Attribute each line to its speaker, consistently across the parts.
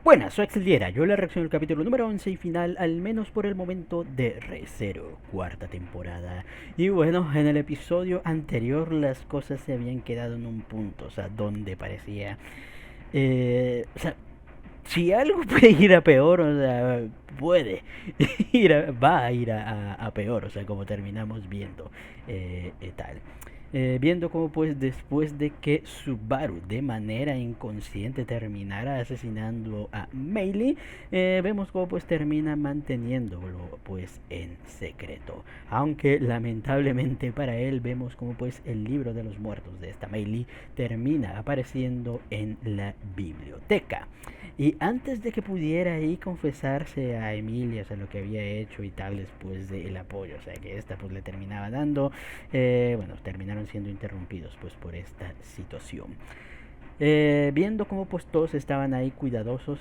Speaker 1: Buenas, soy Axel Diera. Yo le reacciono al capítulo número 11 y final, al menos por el momento, de Re:Zero, cuarta temporada. Y bueno, en el episodio anterior las cosas se habían quedado en un punto, o sea, donde parecía... o sea, si algo puede ir a peor, o sea, puede va a ir a peor, o sea, como terminamos viendo tal. Viendo cómo pues después de que Subaru de manera inconsciente terminara asesinando a Meili, vemos cómo pues termina manteniéndolo pues en secreto. Aunque lamentablemente para él vemos como pues el libro de los muertos de esta Meili termina apareciendo en la biblioteca. Y antes de que pudiera ahí confesarse a Emilia, o sea, lo que había hecho y tal, después del apoyo, o sea, que esta pues le terminaba dando, bueno, terminaron siendo interrumpidos pues por esta situación. Viendo cómo pues todos estaban ahí cuidadosos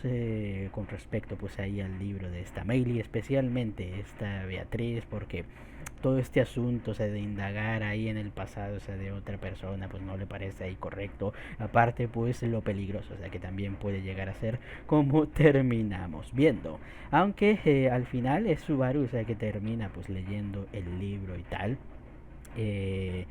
Speaker 1: con respecto pues ahí al libro de esta Meili, especialmente esta Beatriz, porque todo este asunto, o sea, de indagar ahí en el pasado, o sea, de otra persona, pues no le parece ahí correcto. Aparte, pues lo peligroso, o sea, que también puede llegar a ser como terminamos viendo. Aunque al final es Subaru, o sea, que termina pues leyendo el libro y tal. Eh,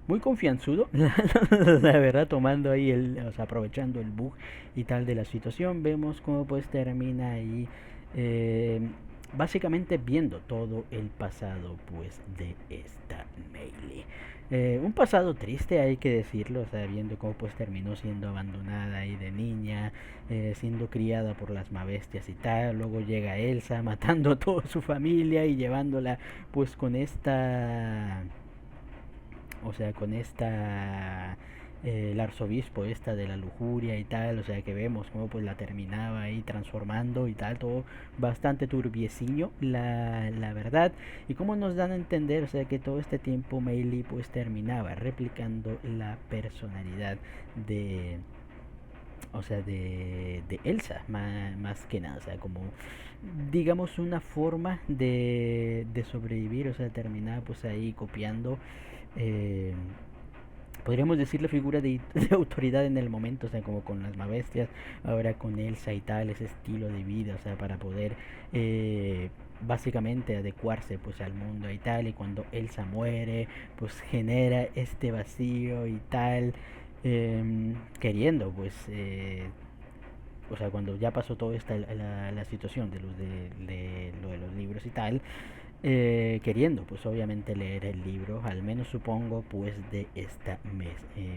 Speaker 1: Muy confianzudo, la verdad, tomando ahí o sea, aprovechando el bug y tal de la situación, vemos cómo pues termina ahí eh, básicamente viendo todo el pasado pues de esta Meili. Un pasado triste, hay que decirlo, o sea, viendo cómo pues terminó siendo abandonada ahí de niña, siendo criada por las mabestias y tal. Luego llega Elsa matando a toda su familia y llevándola pues con esta, o sea, con esta el arzobispo esta de la lujuria y tal, o sea, que vemos cómo pues la terminaba ahí transformando y tal, todo bastante turbiecillo, la verdad. Y cómo nos dan a entender, o sea, que todo este tiempo Meili pues terminaba replicando la personalidad de, o sea, de Elsa, más que nada, o sea, como digamos una forma de sobrevivir, o sea, terminaba pues ahí copiando, eh, podríamos decir la figura de autoridad en el momento, o sea, como con las Mabestias, ahora con Elsa y tal, ese estilo de vida, o sea, para poder básicamente adecuarse pues al mundo y tal. Y cuando Elsa muere pues genera este vacío y tal, queriendo pues o sea, cuando ya pasó toda esta la situación de lo de los libros y tal, queriendo pues obviamente leer el libro, al menos supongo pues de esta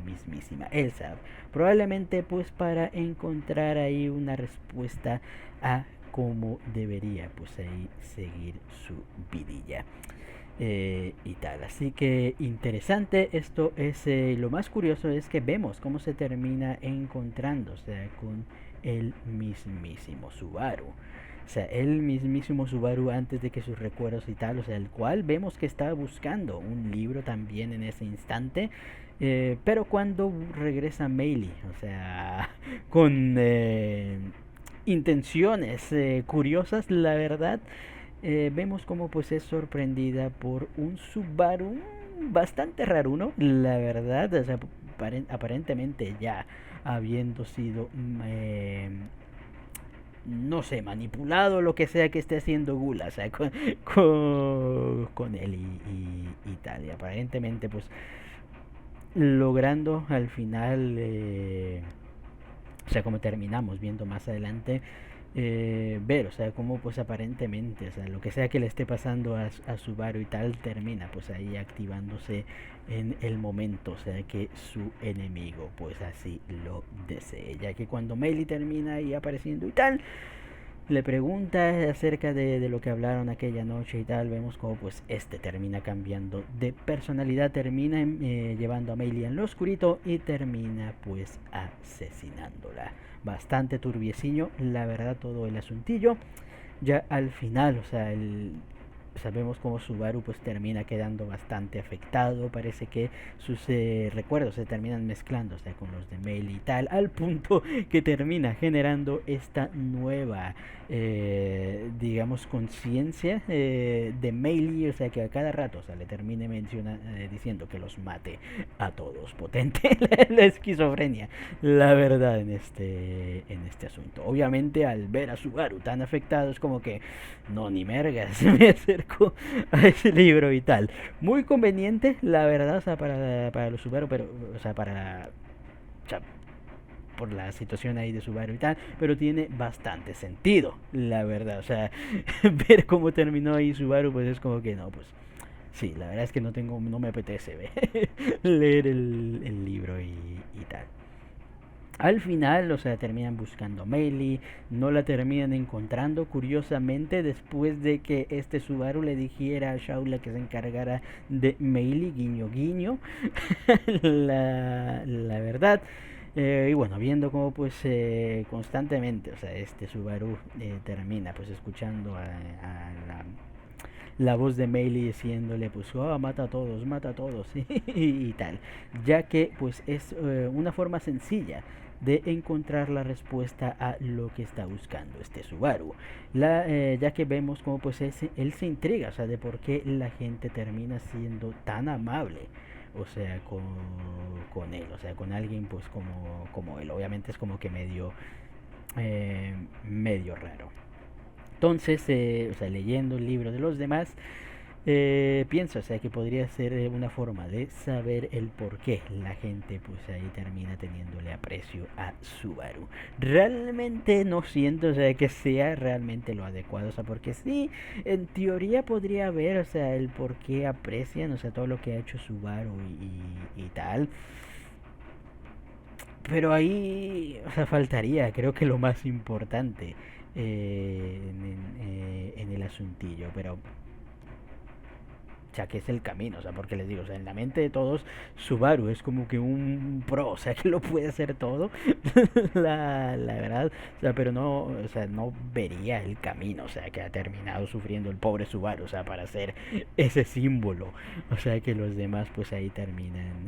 Speaker 1: mismísima Elsa, probablemente pues para encontrar ahí una respuesta a cómo debería pues ahí seguir su vidilla. Y tal, así que interesante. Esto es lo más curioso es que vemos cómo se termina encontrando, o sea, con el mismísimo Subaru. O sea, el mismísimo Subaru antes de que sus recuerdos y tal, o sea, el cual vemos que estaba buscando un libro también en ese instante. Pero cuando regresa Meili, o sea, con intenciones curiosas, la verdad, vemos como pues es sorprendida por un Subaru bastante raro, ¿no? La verdad, o sea, aparentemente ya habiendo sido no sé, manipulado, lo que sea que esté haciendo Gula, o sea, con él y tal. Y aparentemente, pues, logrando al final, o sea, como terminamos viendo más adelante, ver, o sea, cómo pues aparentemente, o sea, lo que sea que le esté pasando a Subaru y tal, termina pues ahí activándose en el momento, o sea, que su enemigo pues así lo desee, ya que cuando Meili termina ahí apareciendo y tal, le pregunta acerca de lo que hablaron aquella noche y tal. Vemos como pues este termina cambiando de personalidad, termina llevando a Meili en lo oscurito y termina pues asesinándola. Bastante turbiecillo, la verdad, todo el asuntillo. Ya al final, o sea, sabemos cómo Subaru pues termina quedando bastante afectado, parece que sus recuerdos se terminan mezclando, o sea, con los de Meili y tal, al punto que termina generando esta nueva, digamos, conciencia de Meili, o sea, que a cada rato, o sea, le termine diciendo que los mate a todos. Potente la esquizofrenia, la verdad, en este asunto. Obviamente, al ver a Subaru tan afectado, es como que no, ni mergas, me acerco a ese libro y tal. Muy conveniente, la verdad, o sea, para los Subaru, pero, o sea, o sea, por la situación ahí de Subaru y tal, pero tiene bastante sentido, la verdad. O sea, ver cómo terminó ahí Subaru, pues es como que no, pues sí, la verdad es que no me apetece leer el libro y tal. Al final, o sea, terminan buscando a Meili, no la terminan encontrando, curiosamente, después de que este Subaru le dijera a Shaula que se encargara de Meili, guiño guiño, la verdad. Y bueno, viendo cómo pues constantemente, o sea, este Subaru termina pues escuchando a la voz de Meili diciéndole pues mata a todos y tal, ya que pues es una forma sencilla de encontrar la respuesta a lo que está buscando este Subaru, ya que vemos como pues él se intriga, o sea, de por qué la gente termina siendo tan amable, o sea, con él, o sea, con alguien pues como él. Obviamente es como que medio raro. Entonces, o sea, leyendo el libro de los demás, pienso, o sea, que podría ser una forma de saber el por qué la gente, pues ahí termina teniéndole aprecio a Subaru. Realmente no siento, o sea, que sea realmente lo adecuado, o sea, porque sí, en teoría podría haber, o sea, el por qué aprecian, o sea, todo lo que ha hecho Subaru y tal. Pero ahí, o sea, faltaría, creo que lo más importante en el asuntillo, pero o sea, que es el camino, o sea, porque les digo, o sea, en la mente de todos, Subaru es como que un pro, o sea, que lo puede hacer todo, la verdad, o sea, pero no, o sea, no vería el camino, o sea, que ha terminado sufriendo el pobre Subaru, o sea, para ser ese símbolo, o sea, que los demás, pues ahí terminan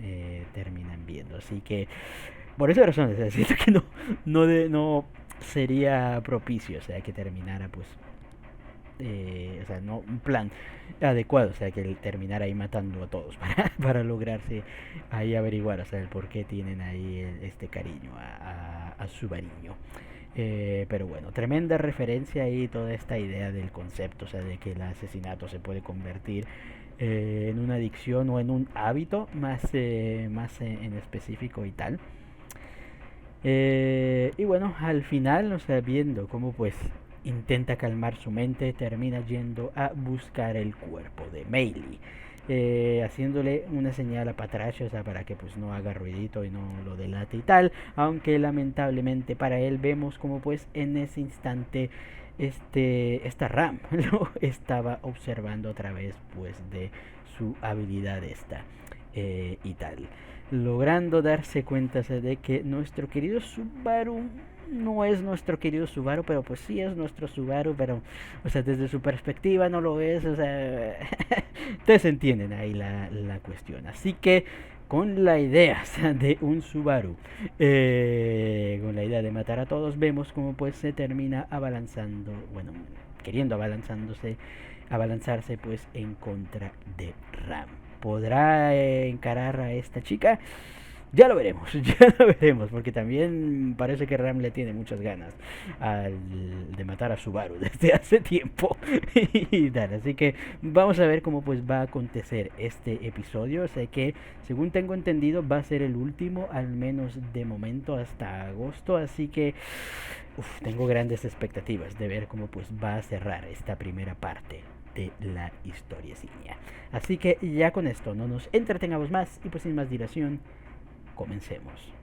Speaker 1: viendo, así que, por esa razón, o sea, siento que no sería propicio, o sea, que terminara, pues, o sea, no un plan adecuado, o sea, que él terminara ahí matando a todos para lograrse ahí averiguar, o sea, el por qué tienen ahí este cariño a su bariño. Pero bueno, tremenda referencia ahí toda esta idea del concepto, o sea, de que el asesinato se puede convertir en una adicción o en un hábito más en específico y tal. Y bueno, al final, o sea, viendo cómo pues intenta calmar su mente, termina yendo a buscar el cuerpo de Meili. Haciéndole una señal a Patracio, o sea, para que pues no haga ruidito y no lo delate y tal, aunque lamentablemente para él vemos como pues en ese instante esta Ram lo estaba observando a través pues de su habilidad y tal, logrando darse cuenta de que nuestro querido Subaru no es nuestro querido Subaru, pero pues sí es nuestro Subaru, pero, o sea, desde su perspectiva no lo es, o sea, ustedes entienden ahí la cuestión. Así que, con la idea de un Subaru, con la idea de matar a todos, vemos como pues se termina abalanzando, bueno, queriendo abalanzarse pues en contra de Ram. ¿Podrá encarar a esta chica? Ya lo veremos, ya lo veremos, porque también parece que Ram le tiene muchas ganas de matar a Subaru desde hace tiempo y tal, así que vamos a ver cómo pues va a acontecer este episodio. Sé que según tengo entendido va a ser el último, al menos de momento hasta agosto, así que tengo grandes expectativas de ver cómo pues va a cerrar esta primera parte de la historia ciña. Así que ya con esto no nos entretengamos más y pues sin más dilación, comencemos.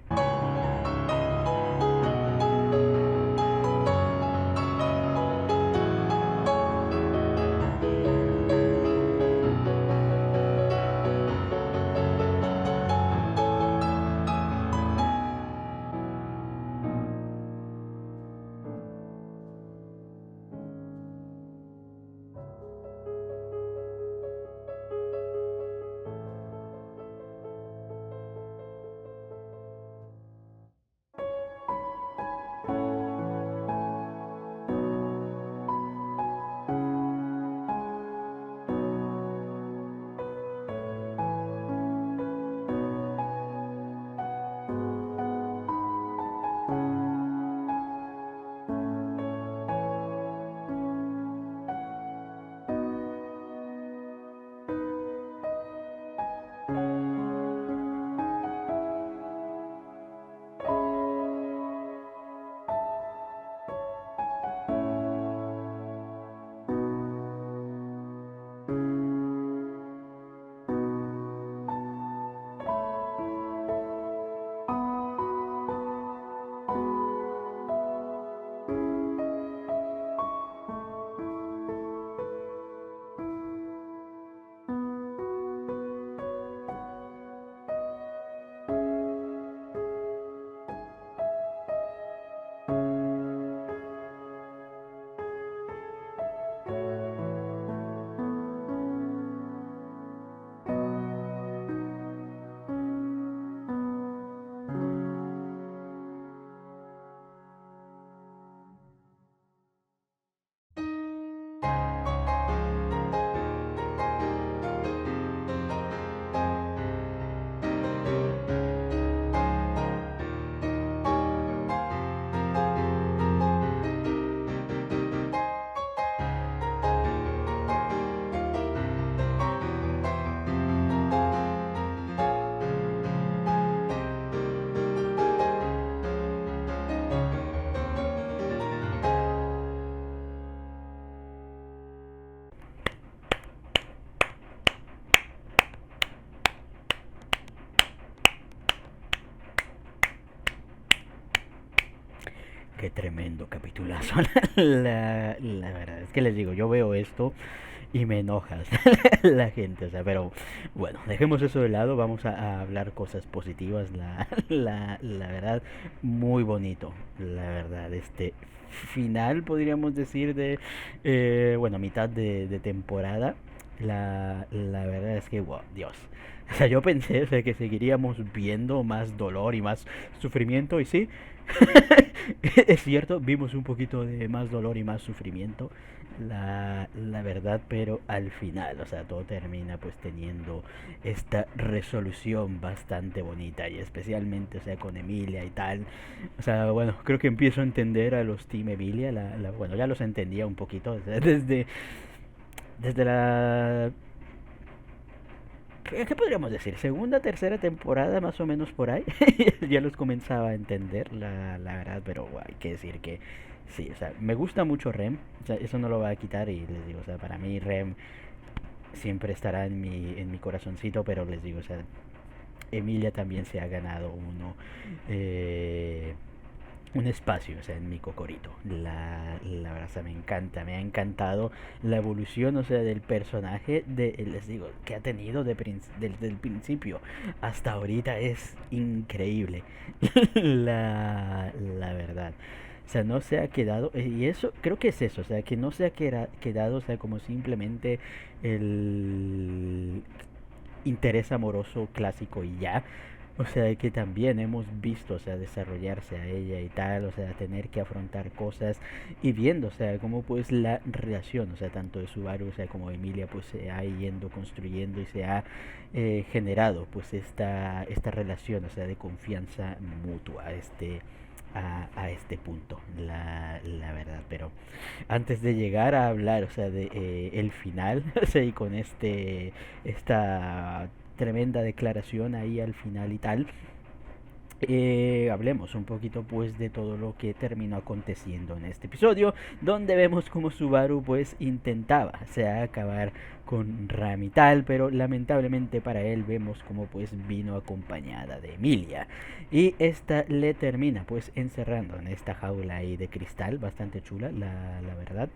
Speaker 1: qué tremendo capitulazo. La verdad es que les digo, yo veo esto y me enojas la gente, o sea, pero bueno, dejemos eso de lado, vamos a hablar cosas positivas, la verdad, muy bonito, la verdad, este final podríamos decir de, bueno, mitad de temporada, la verdad es que, wow, Dios. O sea, yo pensé, o sea, que seguiríamos viendo más dolor y más sufrimiento, y sí, es cierto, vimos un poquito de más dolor y más sufrimiento, la verdad, pero al final, o sea, todo termina pues teniendo esta resolución bastante bonita y especialmente, o sea, con Emilia y tal. O sea, bueno, creo que empiezo a entender a los Team Emilia, bueno, ya los entendía un poquito, o sea, desde la ¿qué podríamos decir? Segunda, tercera temporada, más o menos por ahí. Ya los comenzaba a entender, la verdad, pero bueno, hay que decir que sí, o sea, me gusta mucho Rem, o sea, eso no lo va a quitar y les digo, o sea, para mí Rem siempre estará en mi corazoncito, pero les digo, o sea, Emilia también se ha ganado eh, un espacio, o sea, en mi cocorito. La verdad, o sea, me encanta, me ha encantado la evolución, o sea, del personaje, les digo, que ha tenido desde el principio hasta ahorita es increíble. La verdad. O sea, no se ha quedado, y eso, creo que es eso, o sea, que no se ha quedado, o sea, como simplemente el interés amoroso clásico y ya. O sea, que también hemos visto, o sea, desarrollarse a ella y tal, o sea, tener que afrontar cosas y viendo, o sea, cómo pues la relación, o sea, tanto de Subaru, o sea, como de Emilia, pues se ha yendo construyendo y se ha generado pues esta relación, o sea, de confianza mutua, a este punto, la verdad. Pero antes de llegar a hablar, o sea, de el final, o sea, y con esta tremenda declaración ahí al final y tal, hablemos un poquito pues de todo lo que terminó aconteciendo en este episodio, donde vemos como Subaru pues intentaba, o sea, acabar con Ram y tal, pero lamentablemente para él vemos como pues vino acompañada de Emilia y esta le termina pues encerrando en esta jaula ahí de cristal, bastante chula, la verdad.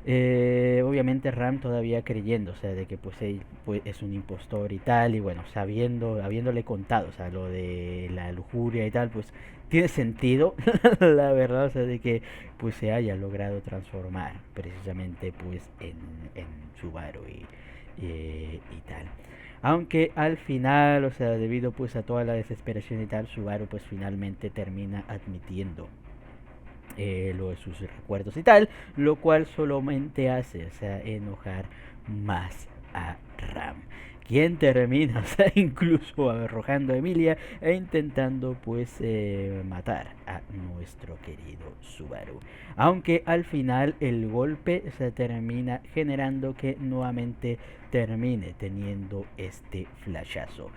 Speaker 1: Obviamente Ram todavía creyendo, o sea, de que pues él pues, es un impostor y tal, y bueno, habiéndole contado, o sea, lo de la lujuria y tal, pues tiene sentido, la verdad, o sea, de que pues se haya logrado transformar precisamente pues en Subaru y tal. Aunque al final, o sea, debido pues a toda la desesperación y tal, Subaru pues finalmente termina admitiendo lo de sus recuerdos y tal, lo cual solamente hace, o sea, enojar más a Ram, quien termina, o sea, incluso arrojando a Emilia e intentando pues matar a nuestro querido Subaru. Aunque al final el golpe se termina generando que nuevamente termine teniendo este flashazo.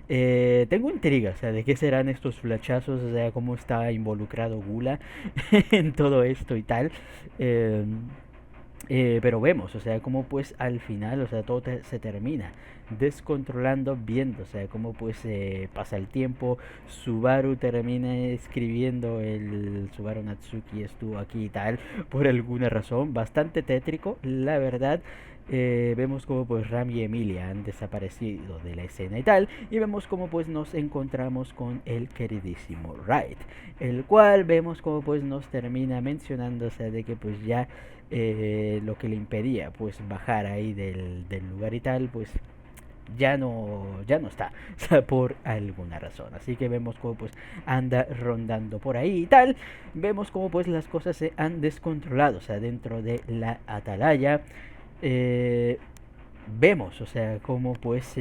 Speaker 1: Tengo intriga, o sea, de qué serán estos flachazos, o sea, cómo está involucrado Gula en todo esto y tal. Eh, pero vemos, o sea, cómo pues al final, o sea, todo se termina descontrolando, viendo, o sea, cómo pues pasa el tiempo, Subaru termina escribiendo el Subaru Natsuki estuvo aquí y tal, por alguna razón, bastante tétrico, la verdad. Vemos como pues Ram y Emilia han desaparecido de la escena y tal, y vemos como pues nos encontramos con el queridísimo Wright, el cual vemos como pues nos termina mencionando, o sea, de que pues ya lo que le impedía pues bajar ahí del lugar y tal, pues ya no está, o sea, por alguna razón. Así que vemos como pues anda rondando por ahí y tal. Vemos como pues las cosas se han descontrolado, o sea, dentro de la atalaya. Eh, Vemos, o sea, como pues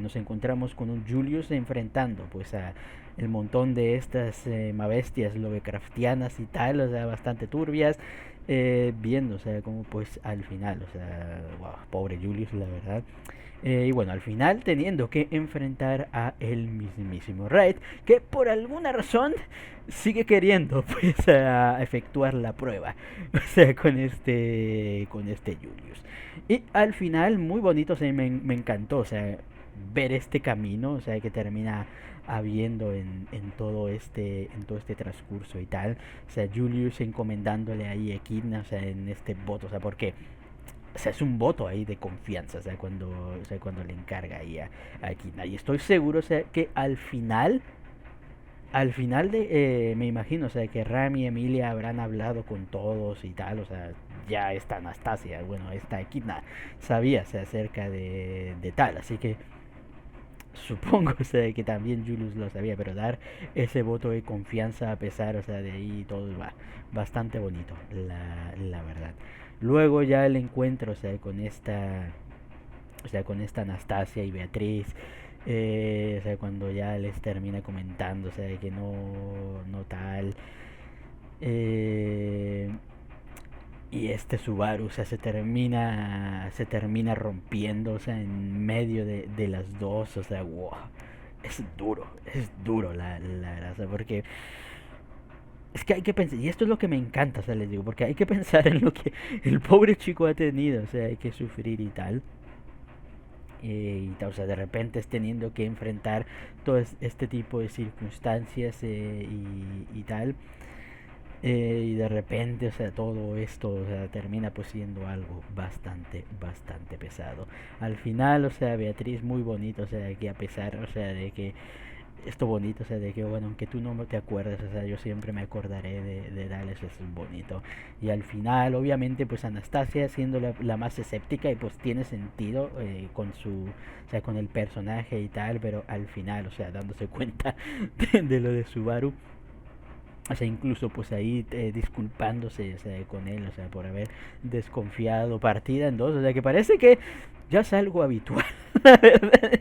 Speaker 1: nos encontramos con un Julius enfrentando pues a el montón de estas mabestias lovecraftianas y tal, o sea, bastante turbias, viendo, o sea, como pues al final, o sea, wow, pobre Julius, la verdad. Y bueno, al final teniendo que enfrentar a el mismísimo Raid, que por alguna razón sigue queriendo pues a efectuar la prueba, o sea, con este Julius. Y al final, muy bonito, o sea, me encantó, o sea, ver este camino, o sea, que termina habiendo en todo este transcurso y tal. O sea, Julius encomendándole ahí a Echidna, o sea, en este voto, o sea, porque o sea, es un voto ahí de confianza, o sea, cuando le encarga ahí a Echidna. Y estoy seguro, o sea, que al final me imagino, o sea, que Ram y Emilia habrán hablado con todos y tal, o sea, ya esta Anastasia, bueno, esta Echidna sabía, o sea, acerca de tal, así que supongo, o sea, que también Julius lo sabía, pero dar ese voto de confianza a pesar, o sea, de ahí todo va bastante bonito, la verdad. Luego ya el encuentro, o sea, con esta Anastasia y Beatriz, o sea, cuando ya les termina comentando, o sea, de que no tal, eh, y este Subaru, o sea, se termina rompiendo, o sea, en medio de las dos, o sea, wow, es duro la verdad, o sea, porque es que hay que pensar, y esto es lo que me encanta, o sea, les digo, porque hay que pensar en lo que el pobre chico ha tenido, o sea, hay que sufrir y tal. Y tal, o sea, de repente es teniendo que enfrentar todo este tipo de circunstancias y tal. Y de repente, o sea, todo esto, o sea, termina pues siendo algo bastante pesado. Al final, o sea, Beatriz muy bonito, o sea, que a pesar, o sea, de que esto bonito, o sea, de que bueno, aunque tú no te acuerdes, o sea, yo siempre me acordaré de darles eso es bonito. Y al final, obviamente, pues Anastasia siendo la más escéptica y pues tiene sentido con o sea, con el personaje y tal, pero al final, o sea, dándose cuenta de lo de Subaru, o sea, incluso pues ahí disculpándose, o sea, con él, o sea, por haber desconfiado partida en dos, o sea, que parece que ya es algo habitual, la verdad,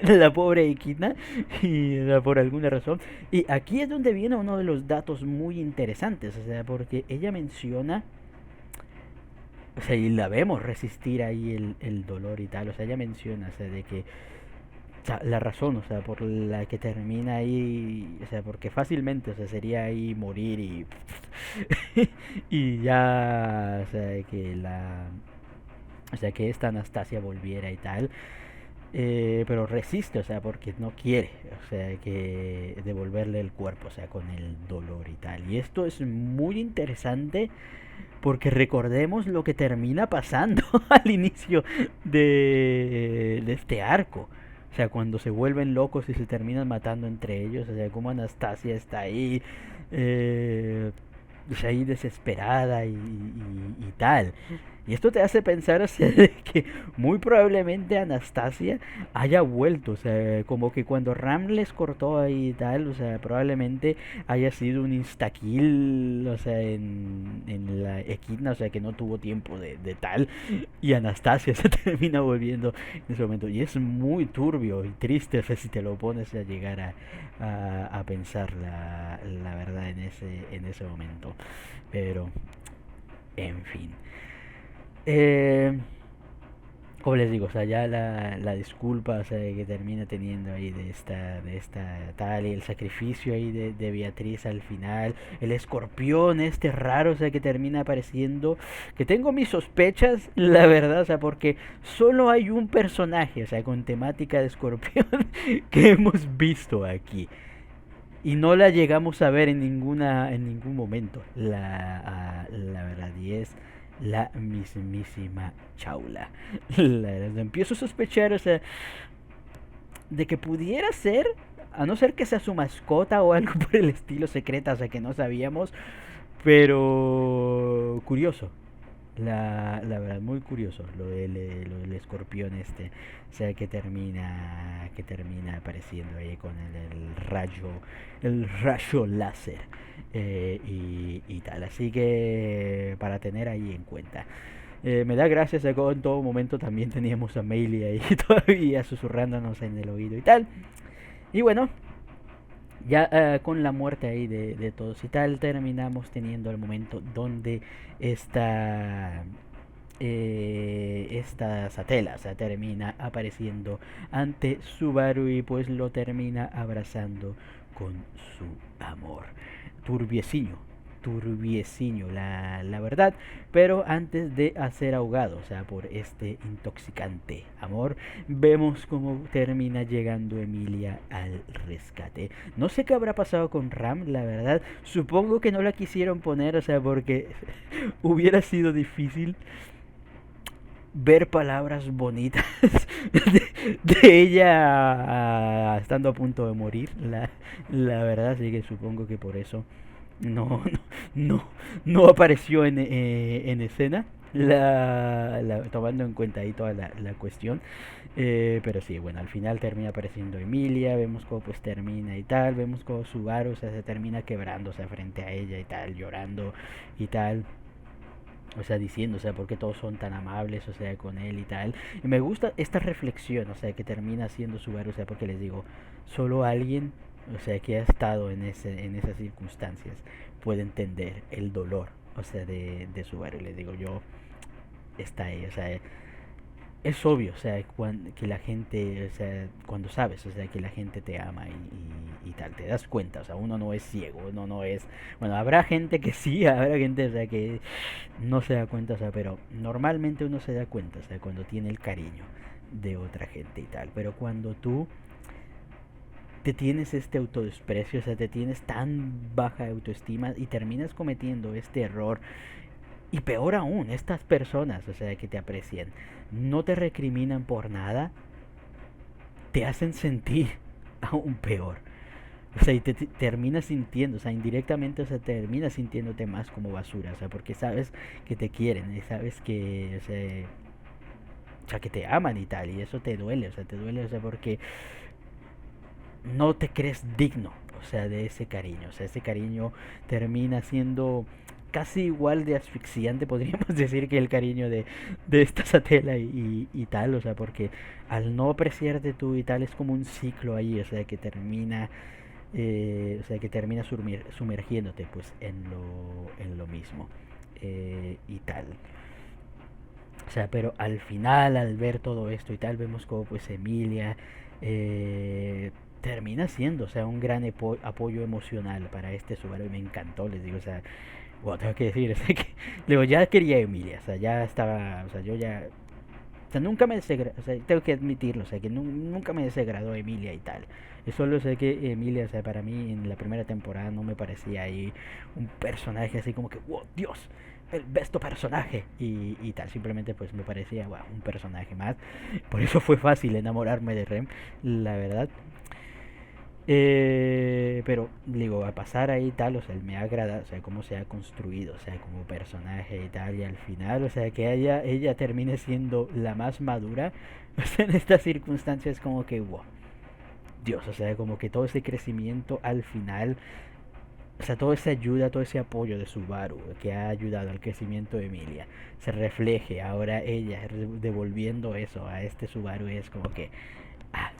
Speaker 1: la pobre Equidna, y por alguna razón. Y aquí es donde viene uno de los datos muy interesantes, o sea, porque ella menciona, o sea, y la vemos resistir ahí el dolor y tal, o sea, ella menciona, o sea, de que o sea, la razón, o sea, por la que termina ahí, o sea, porque fácilmente, o sea, sería ahí morir y y ya, o sea, que esta Anastasia volviera y tal, pero resiste, o sea, porque no quiere, o sea, que devolverle el cuerpo, o sea, con el dolor y tal. Y esto es muy interesante porque recordemos lo que termina pasando al inicio de este arco. O sea, cuando se vuelven locos y se terminan matando entre ellos. O sea, como Anastasia está ahí. O sea, ahí desesperada y tal. Y esto te hace pensar, o sea, de que muy probablemente Anastasia haya vuelto, o sea, como que cuando Ram les cortó ahí y tal, o sea, probablemente haya sido un instakill, o sea, en la Equidna, o sea, que no tuvo tiempo de tal, y Anastasia se termina volviendo en ese momento. Y es muy turbio y triste, o sea, si te lo pones a llegar a pensar la verdad en ese momento. Pero, en fin. Eh, como les digo, o sea, ya la disculpa, o sea, que termina teniendo ahí de esta tal, y el sacrificio ahí de Beatriz al final, el escorpión este raro, o sea, que termina apareciendo, que tengo mis sospechas, la verdad, o sea, porque solo hay un personaje, o sea, con temática de escorpión que hemos visto aquí. Y no la llegamos a ver en ningún momento, la verdad, y es la mismísima Chaula. La verdad, empiezo a sospechar, o sea, de que pudiera ser, a no ser que sea su mascota o algo por el estilo secreta, o sea, que no sabíamos, pero curioso. La verdad, muy curioso lo del escorpión este, o sea, que termina apareciendo ahí con el rayo láser y tal. Así que para tener ahí en cuenta. Me da gracias a que en todo momento también teníamos a Meili ahí todavía susurrándonos en el oído y tal. Y bueno, ya con la muerte ahí de todos y tal, terminamos teniendo el momento donde esta, esta Satela, o sea, termina apareciendo ante Subaru y pues lo termina abrazando con su amor. Turbieciño, turbieciño, la verdad, pero antes de ser ahogado, o sea, por este intoxicante amor, vemos cómo termina llegando Emilia al rescate. No sé qué habrá pasado con Ram, la verdad, supongo que no la quisieron poner, o sea, porque hubiera sido difícil ver palabras bonitas de ella estando a punto de morir, la verdad, así que supongo que por eso no, no, no apareció en escena, tomando en cuenta ahí toda la cuestión. Pero sí, bueno, al final termina apareciendo Emilia, vemos cómo pues termina y tal, vemos cómo Subaru, o sea, se termina quebrándose frente a ella y tal, llorando y tal, o sea, diciendo, o sea, por qué todos son tan amables, o sea, con él y tal. Y me gusta esta reflexión, o sea, que termina siendo Subaru, o sea, porque les digo, solo alguien, o sea, que ha estado en esas circunstancias puede entender el dolor, o sea, de Subaru. Les digo, yo, está ahí, o sea, es obvio, o sea, que la gente, o sea, cuando sabes, o sea, que la gente te ama y tal, te das cuenta, o sea, uno no es ciego, uno no es, bueno, habrá gente que sí, habrá gente, o sea, que no se da cuenta, o sea, pero normalmente uno se da cuenta, o sea, cuando tiene el cariño de otra gente y tal, pero cuando tú te tienes este autodesprecio, o sea, te tienes tan baja autoestima y terminas cometiendo este error, y peor aún, estas personas, o sea, que te aprecian, no te recriminan por nada, te hacen sentir aún peor. O sea, y te terminas sintiendo, o sea, indirectamente, o sea, terminas sintiéndote más como basura, o sea, porque sabes que te quieren y sabes que, o sea, que te aman y tal, y eso te duele, o sea, porque no te crees digno, o sea, de ese cariño, o sea, ese cariño termina siendo casi igual de asfixiante, podríamos decir, que el cariño de esta Satela y tal, o sea, porque al no apreciarte tú y tal es como un ciclo ahí, o sea, que termina sumergiéndote pues en lo mismo y tal. O sea, pero al final, al ver todo esto y tal, vemos como pues Emilia termina siendo, o sea, un gran apoyo emocional para este Subaru y me encantó, les digo, o sea, bueno, tengo que decir, o sea, que, digo, ya quería a Emilia, o sea, ya estaba, o sea, yo ya, o sea, nunca me desagradó, o sea, tengo que admitirlo, o sea, que nunca me desagradó Emilia y tal. Yo solo sé que Emilia, o sea, para mí en la primera temporada no me parecía ahí un personaje así como que, wow, Dios, el besto personaje y tal. Simplemente pues me parecía, wow, un personaje más. Por eso fue fácil enamorarme de Rem, la verdad. Pero digo, a pasar ahí tal, o sea, me agrada, o sea, cómo se ha construido, o sea, como personaje y tal, y al final, o sea, que ella termine siendo la más madura, o sea, en estas circunstancias como que, wow, Dios, o sea, como que todo ese crecimiento al final, o sea, toda esa ayuda, todo ese apoyo de Subaru que ha ayudado al crecimiento de Emilia, se refleje ahora ella devolviendo eso a este Subaru es como que ah,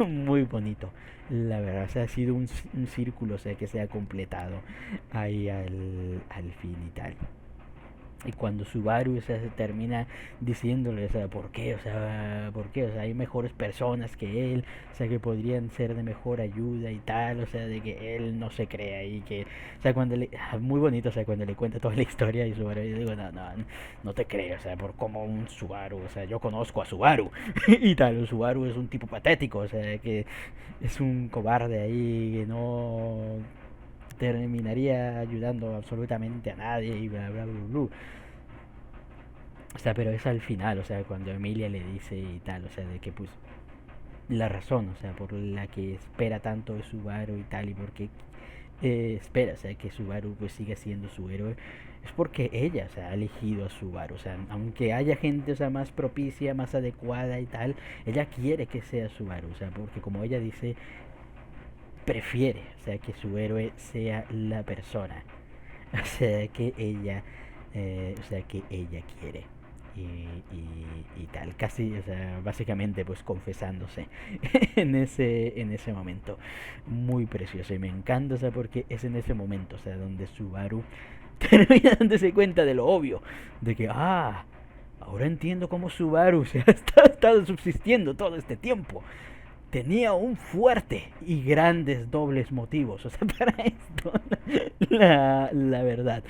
Speaker 1: muy bonito. La verdad, o sea, ha sido un círculo, o sea, que se ha completado ahí al fin y tal. Y cuando Subaru, o sea, se termina diciéndole, o sea, ¿por qué? O sea, ¿por qué? O sea, hay mejores personas que él, o sea, que podrían ser de mejor ayuda y tal, o sea, de que él no se crea y que, o sea, muy bonito, o sea, cuando le cuenta toda la historia y Subaru, yo digo, no te creo, o sea, por como un Subaru, o sea, yo conozco a Subaru y tal, Subaru es un tipo patético, o sea, que es un cobarde ahí, que no terminaría ayudando absolutamente a nadie y bla bla bla bla. O sea, pero es al final, o sea, cuando Emilia le dice y tal, o sea, de que pues la razón, o sea, por la que espera tanto de Subaru y tal, y porque espera, o sea, que Subaru pues siga siendo su héroe, es porque ella, o sea, ha elegido a Subaru, o sea, aunque haya gente, o sea, más propicia, más adecuada y tal, ella quiere que sea Subaru, o sea, porque como ella dice, prefiere, o sea, que su héroe sea la persona, o sea, o sea, que ella quiere. Y tal, casi, o sea, básicamente pues confesándose en ese momento. Muy precioso y me encanta, o sea, porque es en ese momento, o sea, donde Subaru termina dándose cuenta de lo obvio, de que, ahora entiendo cómo Subaru se ha estado subsistiendo todo este tiempo. tenía un fuerte y grandes dobles motivos, o sea, para esto, la verdad,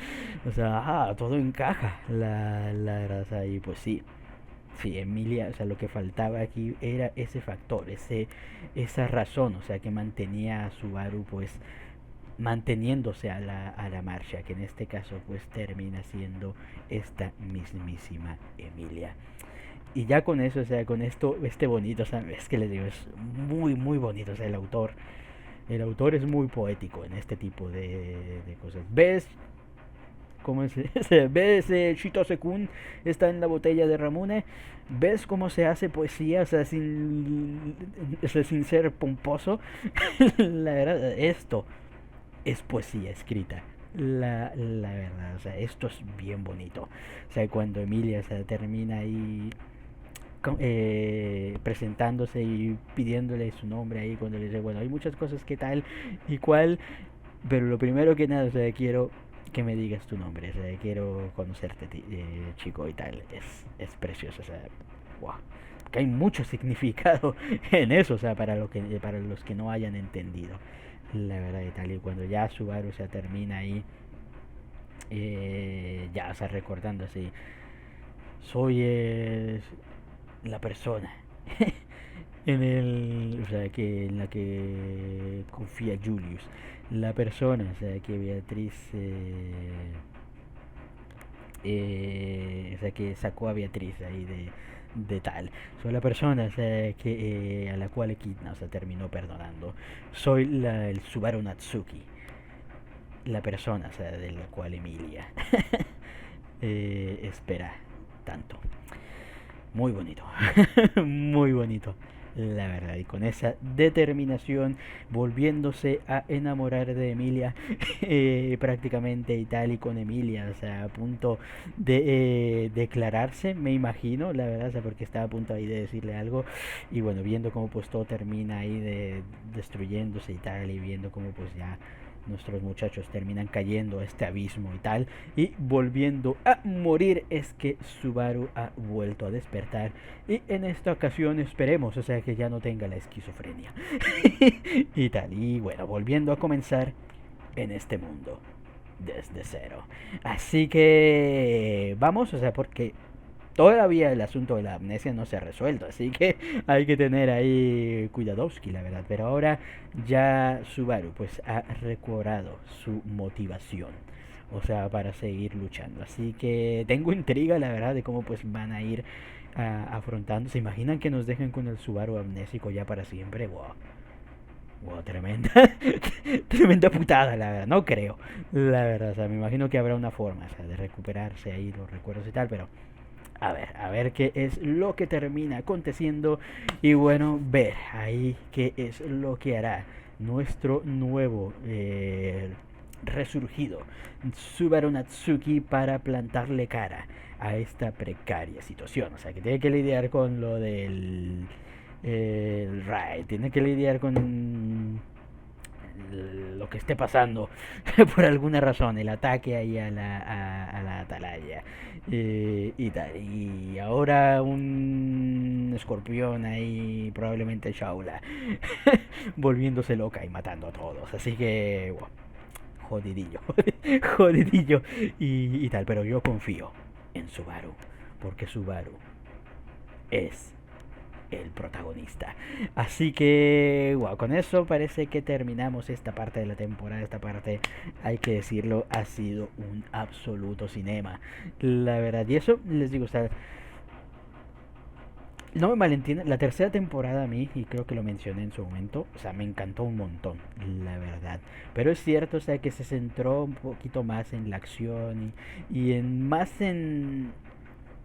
Speaker 1: o sea, todo encaja, la verdad, o sea, y pues sí. Sí, Emilia, o sea, lo que faltaba aquí era ese factor, esa razón, o sea, que mantenía a Subaru, pues, manteniéndose a la marcha, que en este caso, pues, termina siendo esta mismísima Emilia. Y ya con eso, o sea, con esto, bonito, o sea, es que les digo, es muy, muy bonito, o sea, el autor es muy poético en este tipo de cosas. ¿Ves cómo se ve ese Chitose-kun está en la botella de Ramune? ¿Ves cómo se hace poesía? O sea, sin ser pomposo. La verdad, esto es poesía escrita. La verdad, o sea, esto es bien bonito. O sea, cuando Emilia, o sea, termina ahí presentándose y pidiéndole su nombre ahí, cuando le dice, bueno, hay muchas cosas que tal y cual, pero lo primero que nada, o sea, quiero que me digas tu nombre, o sea, quiero conocerte, chico, y tal. Es precioso, o sea, wow. Que hay mucho significado en eso, o sea, para los que no hayan entendido. La verdad y tal, y cuando ya Subaru se termina ahí, ya, o sea, recordando así, soy la persona o sea, que en la que confía Julius, la persona, o sea, que Beatriz, o sea, que sacó a Beatriz ahí de tal. Soy la persona, o sea, que a la cual Ekidna, o sea, terminó perdonando. Soy el Subaru Natsuki, la persona, o sea, de la cual Emilia espera tanto. Muy bonito, muy bonito, la verdad. Y con esa determinación, volviéndose a enamorar de Emilia, prácticamente y tal, y con Emilia, o sea, a punto de declararse, me imagino, la verdad, o sea, porque estaba a punto ahí de decirle algo. Y bueno, viendo cómo pues todo termina ahí destruyéndose y tal, y viendo cómo pues ya nuestros muchachos terminan cayendo a este abismo y tal, y volviendo a morir, es que Subaru ha vuelto a despertar, y en esta ocasión esperemos, o sea, que ya no tenga la esquizofrenia y tal, y bueno, volviendo a comenzar en este mundo desde cero. Así que vamos, o sea, porque todavía el asunto de la amnesia no se ha resuelto, así que hay que tener ahí cuidadowski, la verdad. Pero ahora ya Subaru pues ha recobrado su motivación, o sea, para seguir luchando. Así que tengo intriga, la verdad, de cómo pues van a ir afrontando. ¿Se imaginan que nos dejen con el Subaru amnésico ya para siempre? Wow. Wow, tremenda, tremenda putada, la verdad. No creo, la verdad. O sea, me imagino que habrá una forma, o sea, de recuperarse ahí los recuerdos y tal, pero a ver qué es lo que termina aconteciendo, y bueno, ver ahí qué es lo que hará nuestro nuevo resurgido Subaru Natsuki para plantarle cara a esta precaria situación. O sea, que tiene que lidiar con lo del el Raid, tiene que lidiar con lo que esté pasando por alguna razón, el ataque ahí a la atalaya, y tal. Y ahora un escorpión ahí, probablemente Shaula, volviéndose loca y matando a todos. Así que, bueno, jodidillo, jodidillo y tal. Pero yo confío en Subaru, porque Subaru es el protagonista. Así que, wow, con eso parece que terminamos esta parte de la temporada. Esta parte, hay que decirlo, ha sido un absoluto cinema, la verdad. Y eso les digo, o sea, no me malentiendan, la tercera temporada a mí, y creo que lo mencioné en su momento, o sea, me encantó un montón, la verdad. Pero es cierto, o sea, que se centró un poquito más en la acción y en más en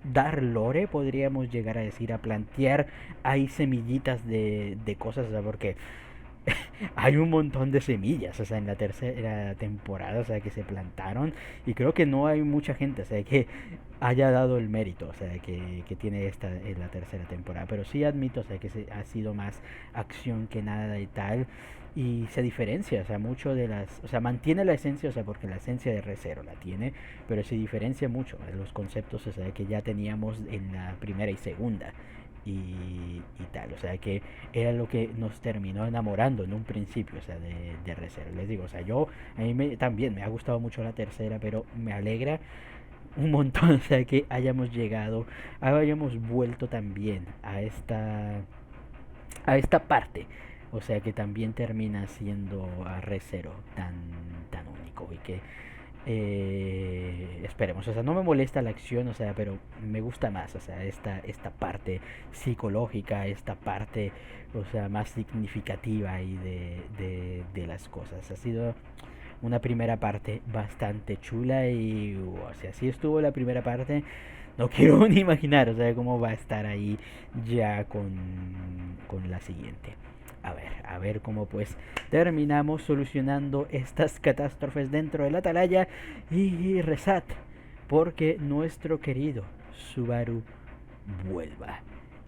Speaker 1: dar lore, podríamos llegar a decir, a plantear ahí semillitas de cosas, o sea, porque hay un montón de semillas, o sea, en la tercera temporada, o sea, que se plantaron, y creo que no hay mucha gente, o sea, que haya dado el mérito, o sea, que tiene esta en la tercera temporada, pero sí admito, o sea, que ha sido más acción que nada y tal, y se diferencia, o sea, mucho de las, o sea, mantiene la esencia, o sea, porque la esencia de Re:Zero la tiene, pero se diferencia mucho de los conceptos, o sea, que ya teníamos en la primera y segunda y tal. O sea que era lo que nos terminó enamorando en un principio, o sea, de Re:Zero. Les digo, o sea, a mí también me ha gustado mucho la tercera, pero me alegra un montón, o sea, que hayamos vuelto también a esta parte. O sea que también termina siendo a Re:Zero tan único y que esperemos, o sea, no me molesta la acción, o sea, pero me gusta más, o sea, esta parte psicológica, esta parte, o sea, más significativa y de las cosas. Ha sido una primera parte bastante chula y, o sea, si estuvo la primera parte, no quiero ni imaginar, o sea, cómo va a estar ahí ya con la siguiente. A ver cómo pues terminamos solucionando estas catástrofes dentro de la atalaya y rezad porque nuestro querido Subaru vuelva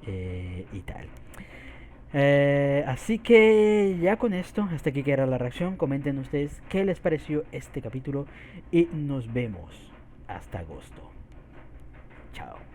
Speaker 1: y tal. Así que ya con esto, hasta aquí queda la reacción. Comenten ustedes qué les pareció este capítulo y nos vemos hasta agosto. Chao.